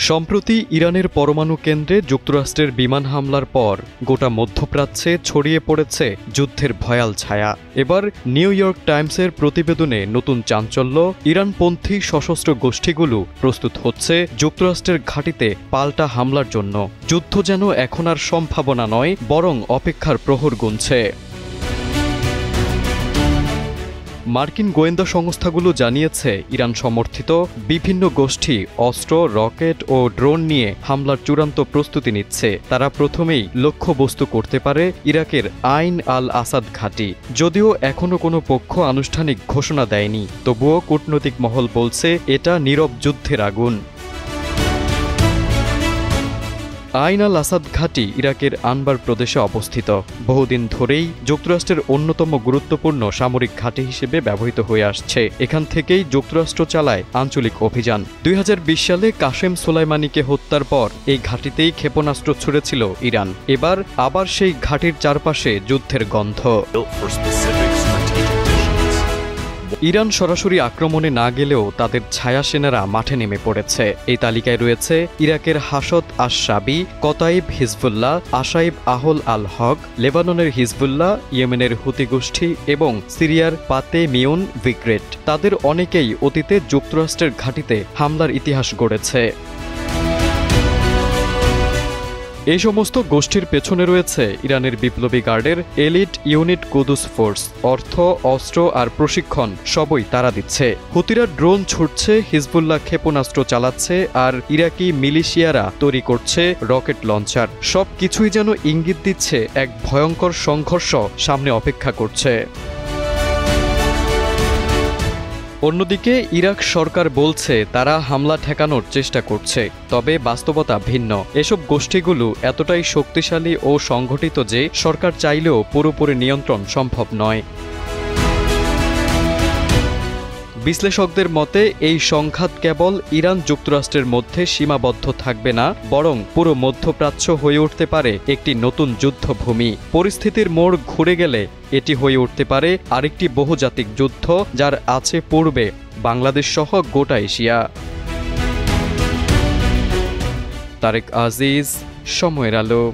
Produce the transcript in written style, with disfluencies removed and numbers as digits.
সম্প্রতি ইরানের পরমাণু কেন্দ্রে যুক্তরাষ্ট্রের বিমান হামলার পর গোটা মধ্যপ্রাচ্যে ছড়িয়ে পড়েছে যুদ্ধের ভয়াল ছায়া। এবার নিউ ইয়র্ক টাইমসের প্রতিবেদনে নতুন চাঞ্চল্য, ইরানপন্থী সশস্ত্র গোষ্ঠীগুলো প্রস্তুত হচ্ছে যুক্তরাষ্ট্রের ঘাঁটিতে পাল্টা হামলার জন্য। যুদ্ধ যেন এখন আর সম্ভাবনা নয়, বরং অপেক্ষার প্রহর গুনছে। মার্কিন গোয়েন্দা সংস্থাগুলো জানিয়েছে, ইরান সমর্থিত বিভিন্ন গোষ্ঠী অস্ত্র, রকেট ও ড্রোন নিয়ে হামলার চূড়ান্ত প্রস্তুতি নিচ্ছে। তারা প্রথমেই লক্ষ্যবস্তু করতে পারে ইরাকের আইন আল আসাদ ঘাঁটি। যদিও এখনও কোনো পক্ষ আনুষ্ঠানিক ঘোষণা দেয়নি, তবুও কূটনৈতিক মহল বলছে এটা নীরব যুদ্ধের আগুন। আইন আল আসাদ ঘাঁটি ইরাকের আনবার প্রদেশে অবস্থিত। বহুদিন ধরেই যুক্তরাষ্ট্রের অন্যতম গুরুত্বপূর্ণ সামরিক ঘাঁটি হিসেবে ব্যবহৃত হয়ে আসছে। এখান থেকেই যুক্তরাষ্ট্র চালায় আঞ্চলিক অভিযান। ২০২০ সালে কাশেম সোলাইমানিকে হত্যার পর এই ঘাঁটিতেই ক্ষেপণাস্ত্র ছুড়েছিল ইরান। এবার আবার সেই ঘাঁটির চারপাশে যুদ্ধের গন্ধ। ইরান সরাসরি আক্রমণে না গেলেও তাদের ছায়া সেনারা মাঠে নেমে পড়েছে। এই তালিকায় রয়েছে ইরাকের হাসদ আশ-শাবি, কতাইব হিজবুল্লাহ, আশাইব আহল আল হক, লেবাননের হিজবুল্লাহ, ইয়েমেনের হুতি গোষ্ঠী এবং সিরিয়ার পাতে মিউন ভিগ্রেট। তাদের অনেকেই অতীতে যুক্তরাষ্ট্রের ঘাঁটিতে হামলার ইতিহাস গড়েছে। এই সমস্ত গোষ্ঠীর পেছনে রয়েছে ইরানের বিপ্লবী গার্ডের এলিট ইউনিট কুদুস ফোর্স। অর্থ, অস্ত্র আর প্রশিক্ষণ সবই তারা দিচ্ছে। হুতিরা ড্রোন ছুটছে, হিজবুল্লাহ ক্ষেপণাস্ত্র চালাচ্ছে, আর ইরাকি মিলিশিয়ারা তৈরি করছে রকেট লঞ্চার। সব কিছুই যেন ইঙ্গিত দিচ্ছে এক ভয়ঙ্কর সংঘর্ষ সামনে অপেক্ষা করছে। অন্যদিকে ইরাক সরকার বলছে তারা হামলা ঠেকানোর চেষ্টা করছে, তবে বাস্তবতা ভিন্ন। এসব গোষ্ঠীগুলো এতটাই শক্তিশালী ও সংগঠিত যে সরকার চাইলেও পুরোপুরি নিয়ন্ত্রণ সম্ভব নয়। বিশ্লেষকদের মতে এই সংঘাত কেবল ইরান যুক্তরাষ্ট্রের মধ্যে সীমাবদ্ধ থাকবে না, বরং পুরো মধ্যপ্রাচ্য হয়ে উঠতে পারে একটি নতুন যুদ্ধভূমি। পরিস্থিতির মোড় ঘুরে গেলে এটি হয়ে উঠতে পারে আরেকটি বহুজাতিক যুদ্ধ, যার আছে পূর্বে বাংলাদেশ সহ গোটা এশিয়া। তারেক আজিজ, সময়ের আলো।